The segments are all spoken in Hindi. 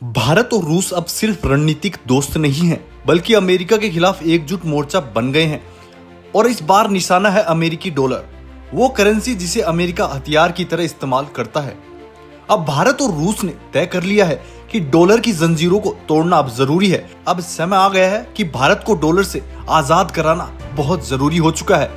भारत और रूस अब सिर्फ रणनीतिक दोस्त नहीं हैं, बल्कि अमेरिका के खिलाफ एकजुट मोर्चा बन गए हैं। और इस बार निशाना है अमेरिकी डॉलर, वो करेंसी जिसे अमेरिका हथियार की तरह इस्तेमाल करता है। अब भारत और रूस ने तय कर लिया है कि डॉलर की जंजीरों को तोड़ना अब जरूरी है। अब समय आ गया है कि भारत को डॉलर से आजाद कराना बहुत जरूरी हो चुका है।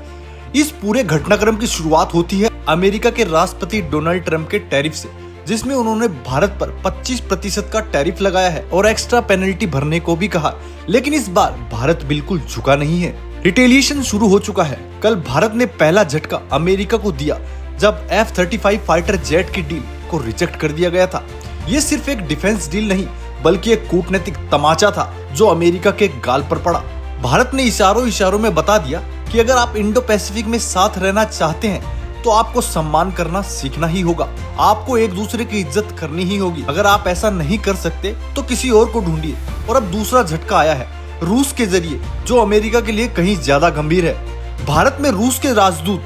इस पूरे घटनाक्रम की शुरुआत होती है अमेरिका के राष्ट्रपति डोनाल्ड ट्रंप के टैरिफ से, जिसमें उन्होंने भारत पर 25% का टैरिफ लगाया है और एक्स्ट्रा पेनल्टी भरने को भी कहा। लेकिन इस बार भारत बिल्कुल झुका नहीं है। रिटेलिएशन शुरू हो चुका है। कल भारत ने पहला झटका अमेरिका को दिया जब F-35 फाइटर जेट की डील को रिजेक्ट कर दिया गया था। ये सिर्फ एक डिफेंस डील नहीं, बल्कि एक कूटनीतिक तमाचा था जो अमेरिका के गाल पर पड़ा। भारत ने इशारों में बता दिया कि अगर आप इंडो पैसिफिक में साथ रहना चाहते हैं तो आपको सम्मान करना सीखना ही होगा। आपको एक दूसरे की इज्जत करनी ही होगी। अगर आप ऐसा नहीं कर सकते तो किसी और को ढूंढिए। और अब दूसरा झटका आया है रूस के जरिए, जो अमेरिका के लिए कहीं ज्यादा गंभीर है। भारत में रूस के राजदूत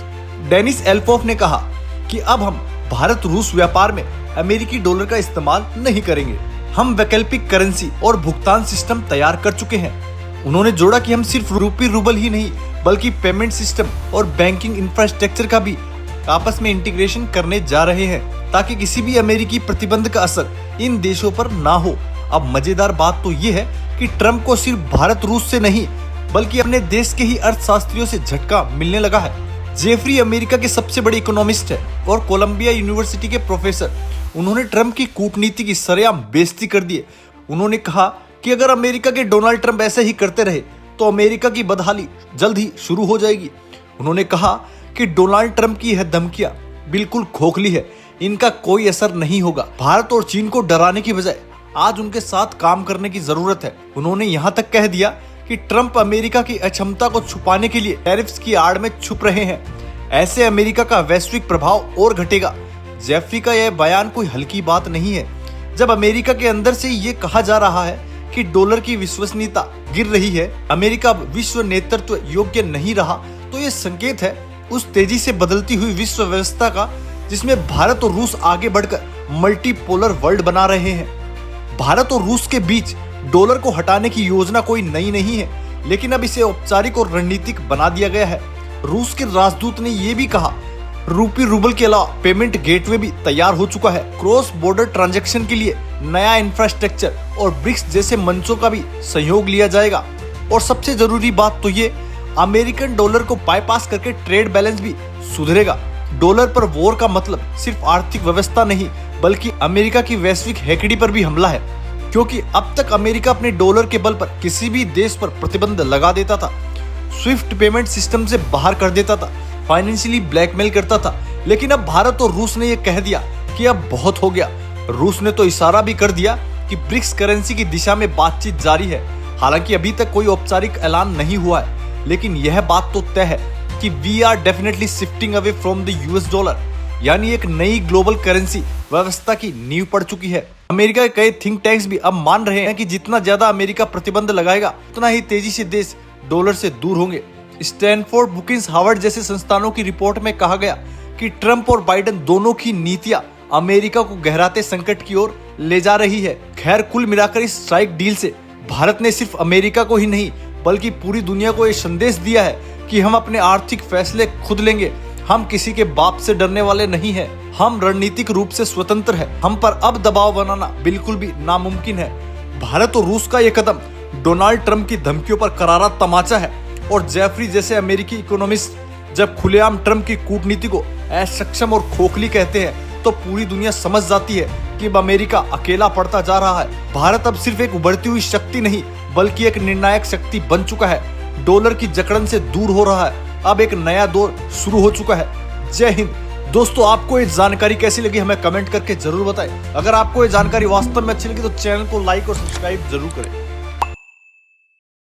डेनिस एल्फोफ ने कहा कि अब हम भारत रूस व्यापार में अमेरिकी डॉलर का इस्तेमाल नहीं करेंगे। हम वैकल्पिक करेंसी और भुगतान सिस्टम तैयार कर चुके हैं। उन्होंने जोड़ा कि हम सिर्फ रूपी रूबल ही नहीं, बल्कि पेमेंट सिस्टम और बैंकिंग इंफ्रास्ट्रक्चर का भी आपस में इंटीग्रेशन करने जा रहे हैं, ताकि किसी भी अमेरिकी प्रतिबंध का असर इन देशों पर ना हो। अब मजेदार बात तो ये है कि ट्रंप को सिर्फ भारत रूस से नहीं, बल्कि अपने देश के ही अर्थशास्त्रियों से झटका मिलने लगा है। जेफरी अमेरिका के सबसे बड़े इकोनॉमिस्ट है और कोलंबिया यूनिवर्सिटी के प्रोफेसर। उन्होंने ट्रंप की कूटनीति की सरेआम बेइज्जती कर दी। उन्होंने कहा कि अगर अमेरिका के डोनाल्ड ट्रंप ऐसे ही करते रहे तो अमेरिका की बदहाली जल्द ही शुरू हो जाएगी। उन्होंने कहा कि डोनाल्ड ट्रंप की यह धमकियां बिल्कुल खोखली है, इनका कोई असर नहीं होगा। भारत और चीन को डराने की बजाय आज उनके साथ काम करने की जरूरत है। उन्होंने यहां तक कह दिया कि ट्रंप अमेरिका की अक्षमता को छुपाने के लिए टैरिफ्स की आड़ में छुप रहे हैं। ऐसे अमेरिका का वैश्विक प्रभाव और घटेगा। जेफरी का यह बयान कोई हल्की बात नहीं है। जब अमेरिका के अंदर से ये कहा जा रहा है कि डॉलर की विश्वसनीयता गिर रही है, अमेरिका अब विश्व नेतृत्व योग्य नहीं रहा, तो ये संकेत है उस तेजी से बदलती हुई विश्व व्यवस्था का, जिसमें भारत और रूस आगे बढ़कर मल्टीपोलर वर्ल्ड बना रहे हैं। भारत और रूस के बीच डॉलर को हटाने की योजना कोई नई नहीं है, लेकिन अब इसे औपचारिक और रणनीतिक बना दिया गया है। रूस के राजदूत ने यह भी कहा, रूपी रूबल के अलावा पेमेंट गेटवे भी तैयार हो चुका है। क्रॉस बॉर्डर ट्रांजैक्शन के लिए नया इंफ्रास्ट्रक्चर और ब्रिक्स जैसे मंचों का भी सहयोग लिया जाएगा। और सबसे जरूरी बात तो ये, अमेरिकन डॉलर को बाईपास करके ट्रेड बैलेंस भी सुधरेगा। डॉलर पर वॉर का मतलब सिर्फ आर्थिक व्यवस्था नहीं, बल्कि अमेरिका की वैश्विक हैकड़ी पर भी हमला है, क्योंकि अब तक अमेरिका अपने डॉलर के बल पर किसी भी देश पर प्रतिबंध लगा देता था, स्विफ्ट पेमेंट सिस्टम से बाहर कर देता था, फाइनेंशियली ब्लैकमेल करता था। लेकिन अब भारत और रूस ने यह कह दिया कि अब बहुत हो गया। रूस ने तो इशारा भी कर दिया कि ब्रिक्स करेंसी की दिशा में बातचीत जारी है। हालांकि अभी तक कोई औपचारिक ऐलान नहीं हुआ है, लेकिन यह बात तो तय है कि we are definitely shifting away from the US dollar, यानी एक नई ग्लोबल करेंसी व्यवस्था की नींव पड़ चुकी है। अमेरिका के कई थिंक टैंक्स भी अब मान रहे हैं कि जितना ज्यादा अमेरिका प्रतिबंध लगाएगा, उतना ही तेजी से देश डॉलर से दूर होंगे। स्टैनफोर्ड बुकिंस हार्वर्ड जैसे संस्थानों की रिपोर्ट में कहा गया कि ट्रंप और बाइडेन दोनों की नीतियां अमेरिका को गहराते संकट की ओर ले जा रही है। खैर, कुल मिलाकर इस स्ट्राइक डील से भारत ने सिर्फ अमेरिका को ही नहीं, बल्कि पूरी दुनिया को यह संदेश दिया है कि हम अपने आर्थिक फैसले खुद लेंगे। हम किसी के बाप से डरने वाले नहीं हैं। हम रणनीतिक रूप से स्वतंत्र हैं। हम पर अब दबाव बनाना बिल्कुल भी नामुमकिन है। भारत और रूस का यह कदम डोनाल्ड ट्रंप की धमकियों पर करारा तमाचा है। और जेफरी जैसे अमेरिकी इकोनॉमिस्ट जब खुलेआम ट्रंप की कूटनीति को असक्षम और खोखली कहते हैं, तो पूरी दुनिया समझ जाती है कि अब अमेरिका अकेला पड़ता जा रहा है। भारत अब सिर्फ एक उभरती हुई शक्ति नहीं, बल्कि एक निर्णायक शक्ति बन चुका है। डॉलर की जकड़न से दूर हो रहा है। अब एक नया दौर शुरू हो चुका है। जय हिंद। दोस्तों, आपको ये जानकारी कैसी लगी हमें कमेंट करके जरूर बताएं। अगर आपको ये जानकारी वास्तव में अच्छी लगी तो चैनल को लाइक और सब्सक्राइब जरूर करें।